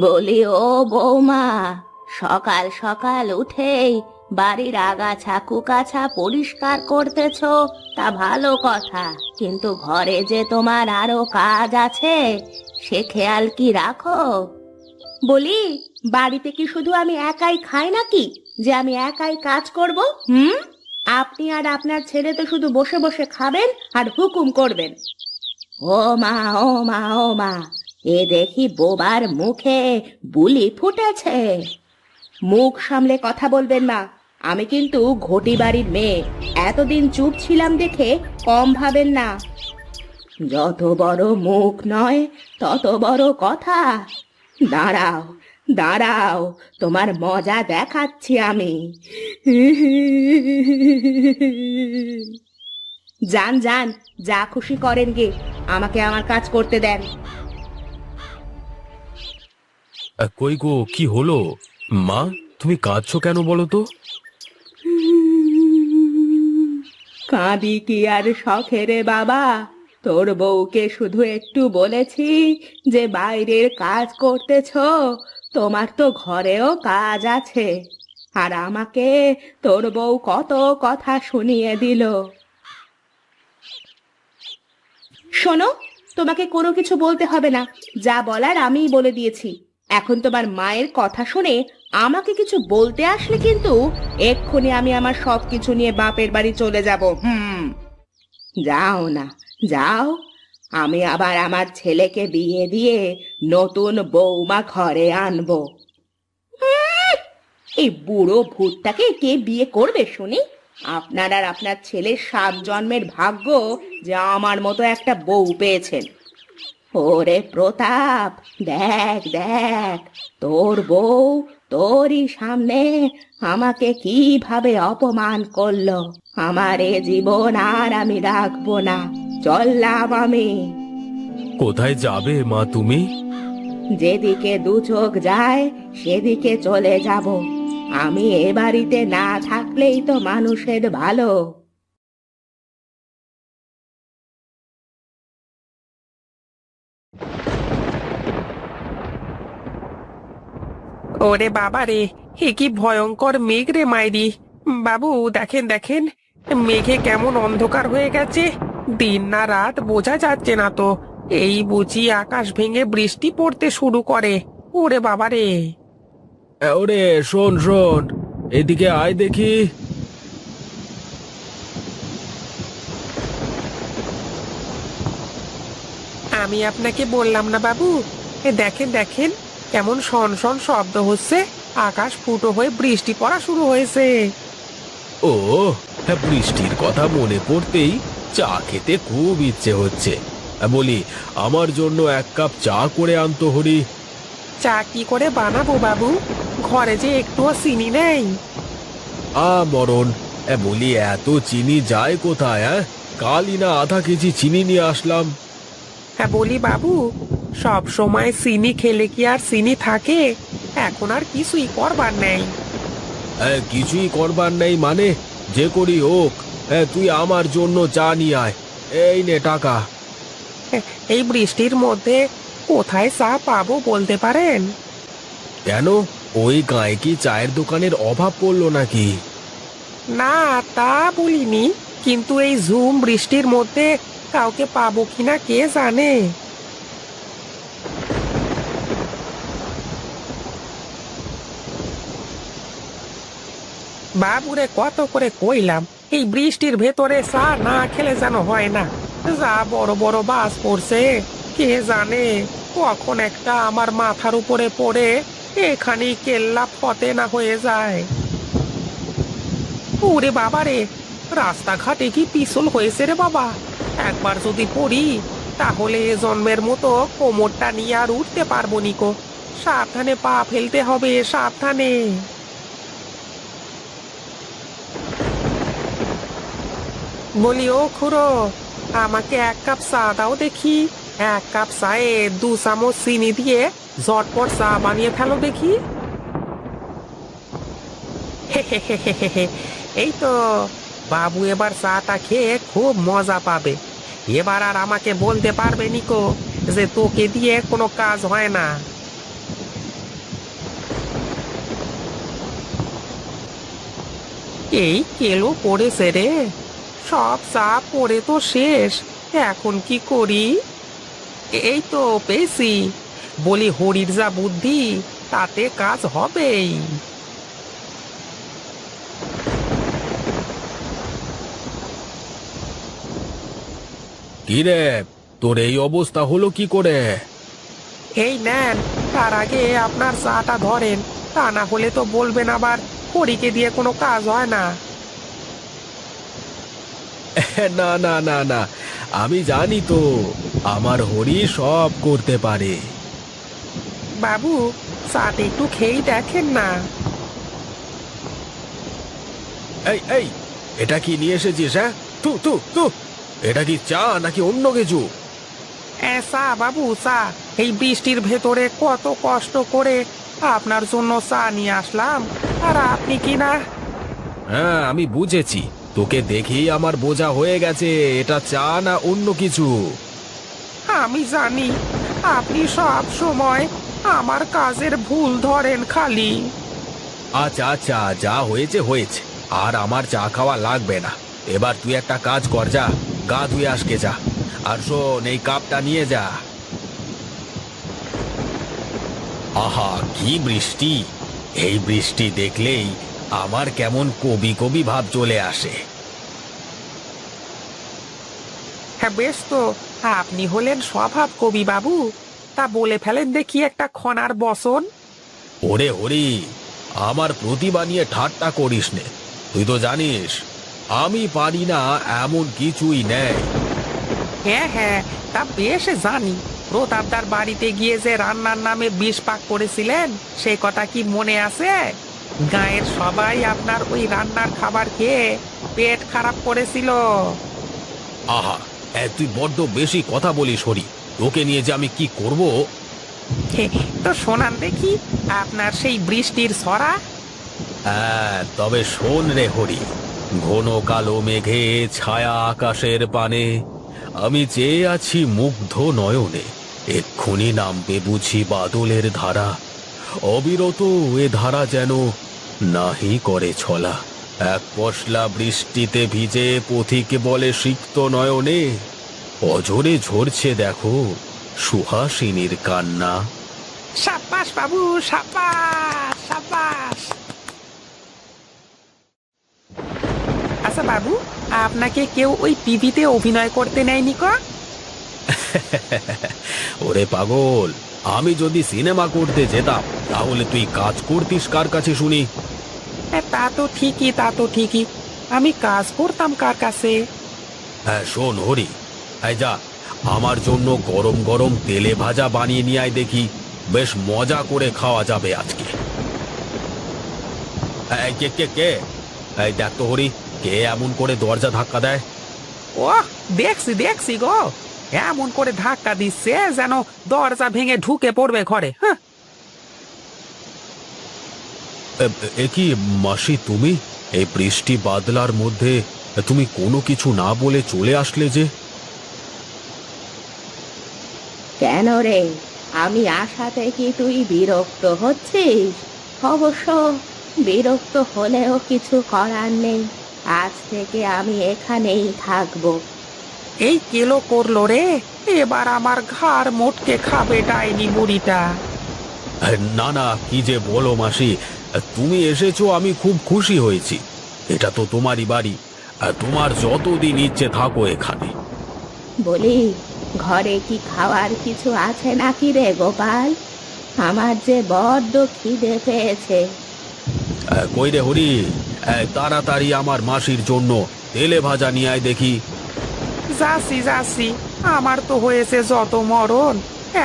বলি ও বৌমা, সকাল সকাল উঠেই বাড়ির আগাছা কুকাছা পরিষ্কার করতেছো, তা ভালো কথা, কিন্তু ঘরে যে তোমার আরো কাজ আছে সে খেয়াল কি রাখো? বলি, বাড়িতে কি শুধু আমি একাই খাই নাকি যে আমি একাই কাজ করব? আপনি আর আপনার ছেলে তো শুধু বসে বসে খাবেন আর হুকুম করবেন। ও মা, ও মা, ও মা, এ দেখি বোবার মুখে বুলি ফুটেছে। মুখ সামলে কথা বলবেন মা, আমি কিন্তু ঘটি বাড়ির মেয়ে, এতদিন চুপ ছিলাম দেখে কম ভাবেন না। যত বড় মুখ নয় তত বড় কথা। দাঁড়াও দাঁড়াও, তোমার মজা দেখাচ্ছি আমি। যান যান, যা খুশি করেন গে, আমাকে আমার কাজ করতে দেন। কই গো, কি হলো? মা, তুমি কাঁদছো কেন বলো তো? কাঁদি কি আর শখেরে বাবা, তোর বউকে শুধু একটু বলেছি যে বাইরের কাজ করতেছ, তোমার তো ঘরেও কাজ আছে। আর আমাকে তোর বউ কত কথা শুনিয়ে দিল। শোনো, তোমাকে কোনো কিছু বলতে হবে না, যা বলার আমিই বলে দিয়েছি। এখন তোমার মায়ের কথা শুনে আমাকে কিছু বলতে আসলে কিন্তু এক্ষুনি আমি আমার সবকিছু নিয়ে বাপের বাড়ি চলে যাব। যাও না, যাও, আমি আবার আমার ছেলেকে বিয়ে দিয়ে নতুন বৌমা ঘরে আনবো। এই বুড়ো ভূতটাকে কে বিয়ে করবে শুনি? আপনার আর আপনার ছেলের 7 জন্মের ভাগ্য যে আমার মতো একটা বউ পেয়েছেন। ওরে প্রতাপ, দেখ দেখ, তোর বউ তোরই সামনে আমাকে কিভাবে অপমান করলো। আমার এ জীবন আর আমি রাখবো না, চললাম আমি। কোথায় যাবে মা তুমি? যেদিকে দু চোখ যায় সেদিকে চলে যাব। আমি এ বাড়িতে না থাকলেই তো মানুষের ভালো। ওরে বাবা রে, এ কি ভয়ঙ্কর মেঘ রে মাইরি! বাবু দেখেন দেখেন, মেঘে কেমন অন্ধকার হয়ে গেছে, দিন না রাত বোঝা যাচ্ছে না তো। এই বুঝি আকাশ ভেঙে বৃষ্টি পড়তে শুরু করে। ওরে বাবা রে! ওরে শোন শোন, এদিকে আয় দেখি। আমি আপনাকে বললাম না বাবু, এ দেখেন দেখেন, কেমন শন শন শব্দ হচ্ছে, আকাশ ফুটো হয়ে বৃষ্টি পড়া শুরু হয়েছে। ও হ্যাঁ, বৃষ্টির কথা মনে পড়তেই চা খেতে খুব ইচ্ছে হচ্ছে। বলি, আমার জন্য 1 কাপ চা করে আনতো হরি। চা কি করে বানাবো বাবু, ঘরে যে একটুও চিনি নেই। মরণ! বলি, এত চিনি যায় কোথায়? কালই না আধা কেজি চিনি নিয়ে আসলাম। হ্যাঁ বলি বাবু, সব সময় চিনি খেলে কি আর চিনি থাকে? এখন আর কিছুই করবার নেই। কিছুই করবার নেই মানে? যে করি হোক, তুই আমার জন্য চা নিয়ে আয়। এই নে টাকা। এই বৃষ্টির মধ্যে কোথায় চা পাবো বলতে পারেন? কেন, ওই গায়ে কি চায়ের দোকানের অভাব পড়লো নাকি? না, তা বলিনি, কিন্তু এই ঝুম বৃষ্টির মধ্যে কাউকে পাবো কিনা কে জানে। বাবুরে কত করে কইলাম, এই বৃষ্টির ভেতরে চা না খেলে যেন হয় না। যা বড় বড় বাস পড়ছে, কে জানে কখন একটা আমার মাথার উপরে পড়ে এখানেই কেল্লা ফতে না হয়ে যায়। ওরে বাবা রে, রাস্তাঘাটে কি পিছল হয়েছে রে বাবা! একবার যদি পড়ি তাহলে এ জন্মের মতো কোমরটা নিয়ে আর উঠতে পারবো নিকো। সাবধানে পা ফেলতে হবে, সাবধানে। বলি ও খুড়ো, আমাকে 1 কাপ চা দাও দেখি। 1 কাপ চায়ে 2 চামচ চিনি দিয়ে ঝটপট চা বানিয়ে ফেলো দেখি। এই তো বাবু এবার চাটা খেয়ে খুব মজা পাবে। এবার আর আমাকে বলতে পারবে নিকো যে তোকে দিয়ে কোনো কাজ হয় না। এই কেলো পড়েছে রে, সব চা পড়ে তো শেষ, এখন কি করি? এই তো পেয়েছি, বলি হরির যা বুদ্ধি তাতে কাজ হবেই। কি রে, তোর এই অবস্থা হলো কি করে? এই নেন, তার আগে আপনার চাটা ধরেন, তা না হলে তো বলবেন আবার হরিকে দিয়ে কোনো কাজ হয় না। না না না না, আমি জানি তো আমার হরি সব করতে পারে। বাবু, চাটা একটু খেয়েই দেখেন না। এই এই, এটা কি নিয়ে এসেছিস? হ্যাঁ, তু তু তু, এটা কি চা নাকি অন্য কিছু? চা বাবু, চা। এই বৃষ্টির ভেতরে কত কষ্ট করে আপনার জন্য চা নিয়ে আসলাম, আর আপনি কি না। হ্যাঁ, আমি বুঝেছি, তোকে দেখেই আমার বোঝা হয়ে গেছে এটা চা না অন্য কিছু। আমি জানি আপনি সব সময় আমার কাজের ভুল ধরেন খালি। আচ্ছা আচ্ছা, যা হয়েছে হয়েছে, আর আমার চা খাওয়া লাগবে না। এবার তুই একটা কাজ কর, যা গা ধুয়ে আসকে যা, আর শোন এই কাপটা নিয়ে যা। আহা, কি বৃষ্টি! এই বৃষ্টি দেখলেই আমার কেমন কবি কবি ভাব চলে আসে। হ্যাঁ বেশ তো, আপনি হলেন স্বভাব কবি বাবু। তা বলে ফেলেন দেখি একটা খনার বসন। ওরে হরি, আমার প্রতিভা নিয়ে ঠাট্টা করিস নে। তুই তো জানিস আমি পারি না এমন কিছুই নেই। হ্যাঁ হ্যাঁ, তা বেশ জানি। প্রতাপদার বাড়িতে গিয়ে যে রান্নার নামে বিষ পাক করেছিলেন, সেই কথা কি মনে আছে? গায়ের সবাই আপনার ওই রান্নার খাবার খেয়ে পেট খারাপ করেছিল। আহা, তুই বড্ড বেশি কথা বলিস হরি, তোকে নিয়ে যে আমি কি করব। তো শোনান দেখি আপনার সেই বৃষ্টির ছড়া। হ্যাঁ, তবে শোন রে হরি, ঘন কালো মেঘে ছায়া আকাশের পানে আমি চেয়ে আছি মুগ্ধ নয়নে, এক্ষুনি নামবে বুঝি বাদলের ধারা, অবিরত এ ধারা যেন নাহি করে ছলা। এক পশলা বৃষ্টিতে ভিজে পথিকে বলে সিক্ত নয়নে, অঝরে ঝরছে দেখো সুহাসিনীর কান্না। সাব্বাস বাবু, সাব্বাস সাব্বাস। আচ্ছা বাবু, আপনাকে কেউ ওই টিভিতে অভিনয় করতে নেয়নি ক? ওরে পাগল, আমি যদি সিনেমা করতে যেতাম তাহলে তুই কাজ করতিস কার কাছে শুনি? তা তো ঠিকই, তা তো ঠিকই, আমি কাজ করতাম কার কাছে? হ্যাঁ শোন হরি, এই যা আমার জন্য গরম গরম তেলে ভাজা বানিয়ে নিয়ে আয় দেখি, বেশ মজা করে খাওয়া যাবে আজকে। এই কে কে কে, এই দেখ তো হরি, কে এমন করে দরজা ধাক্কা দেয়? ও, দেখছি দেখছি গো, এমন করে ধাক্কা দিচ্ছে যেন দরজা ভেঙে ঢুকে পড়বে ঘরে। হ্যাঁ, এ কি মাসি, তুমি এই বৃষ্টি বাদলার মধ্যে তুমি কোনো কিছু না বলে চলে আসলে যে? কেন রে, আমি আসাতে কি তুই বিরক্ত হচ্ছিস? অবশ্য বিরক্ত হলেও কিছু করার নেই, আজ থেকে আমি এখানেই থাকবো। এই কেলো করলো রে, এবার আমার ঘাড় মোটকে খাবে ডাইনি বুড়িটা। না না, কি যে বলো মাসি, তুমি এসেছো আমি খুব খুশি হয়েছি। এটা তো তোমারই বাড়ি, তোমার যতদিন ইচ্ছে থাকো এখানে। বলি, ঘরে কি খাওয়ার কিছু আছে নাকি রে গোপাল? আমার যে বড্ড খিদে পেয়েছে। কই রে হরি, তাড়াতাড়ি আমার মাসির জন্য তেলে ভাজা নিয়ে আয় দেখি। যাচ্ছি যাচ্ছি, আমার তো হয়েছে যত মরণ,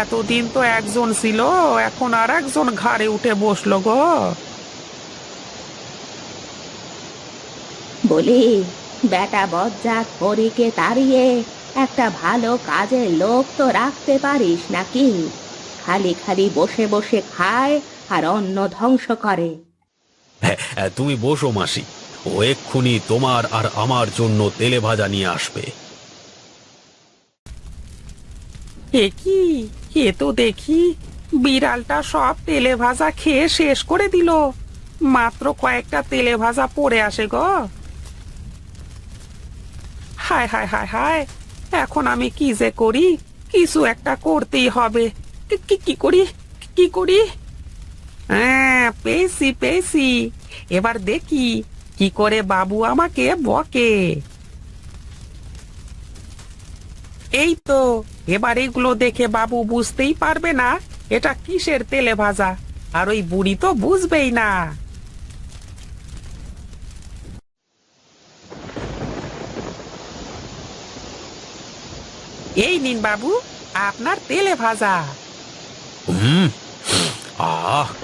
এতদিন তো একজন ছিল, এখন আর একজন ঘাড়ে উঠে বসলো গো। বলি, বেটা বজ্জাত পরীকে তাড়িয়ে একটা ভালো কাজের লোক তো রাখতে পারিস নাকি? খালি খালি বসে বসে খায় আর অন্ন ধ্বংস করে। তুমি বসো মাসি, ও এক্ষুনি তোমার আর আমার জন্য তেলে ভাজা নিয়ে আসবে। এ কি, এ তো দেখি বিড়ালটা সব তেলে ভাজা খেয়ে শেষ করে দিল। মাত্র কয়েকটা তেলে ভাজা পড়ে আসে গো। হায় হায় হায় হায়, এখন আমি কি যে করি, কিছু একটা করতেই হবে। কি করি, কি করি? হ্যাঁ, পেয়েছি পেয়েছি, এবার দেখি কি করে বাবু আমাকে বকে। এই তো, এবার এগুলো দেখে বাবু বুঝতেই পারবে না এটা কিসের তেলে ভাজা, আর ওই বুড়ি তো বুঝবেই না। এই নিন বাবু, আপনার তেলে ভাজা। হুম,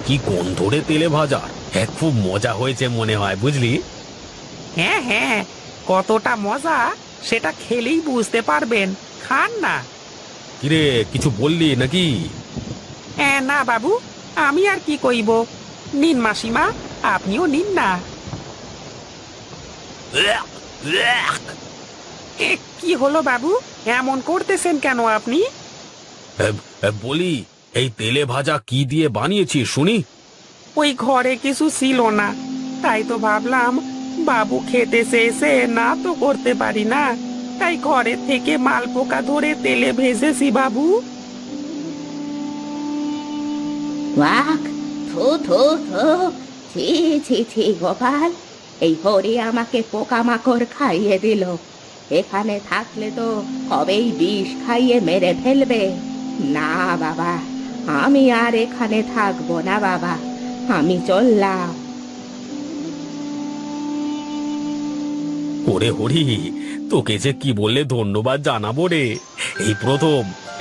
কি গন্ধ রে তেলে ভাজা। হ্যাঁ, খুব মজা হয়েছে মনে হয়, বুঝলি? হ্যাঁ হ্যাঁ, কতটা মজা সেটা খেলেই বুঝতে পারবেন, খান না। কিরে, কিছু বললি নাকি? হ্যাঁ না বাবু, আমি আর কি কইব। নিন মাসিমা, আপনিও নিন না। কি হলো বাবু, এমন করতেছেন কেন আপনি? বলি, এই তেলে ভাজা কি দিয়ে বানিয়েছিস শুনি? ওই ঘরে কিছু ছিল না, তাই তো ভাবলাম বাবু খেতে চেয়েছে, না তো করতে পারি না, তাই ঘরে থেকে মালপোকা ধরে তেলে ভেজেছি বাবু। ওয়াক, থু থু থু, ছি ছি ছি গোপাল, এই হরি আমাকে পোকামাকড় খাইয়ে দিল। এখানে থাকলে তো কবেই বিষ খাইয়ে মেরে ফেলবে। না বাবা, আমি আর এখানে থাকবো না বাবা, আমি চললাম। ওরে হরি, তোকে যে কি বললে ধন্যবাদ জানাবো রে।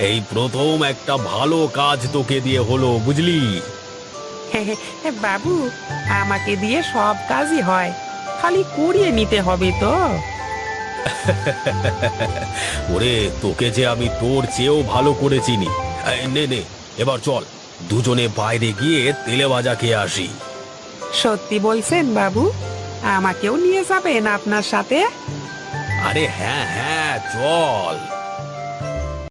এই প্রথম একটা ভালো কাজ তোকে দিয়ে হলো, বুঝলি? বাবু, আমাকে দিয়ে সব কাজই হয়, খালি করিয়ে নিতে হবে তো। ওরে, তোকে যে আমি তোর চেয়েও ভালো করে চিনি। নে নে, এবার চল দুজনে বাইরে গিয়ে তেলে ভাজা খেয়ে আসি। সত্যি বলছেন বাবু? আমাকেও নিয়ে যাবেন আপনার সাথে? আরে হ্যাঁ হ্যাঁ, চল।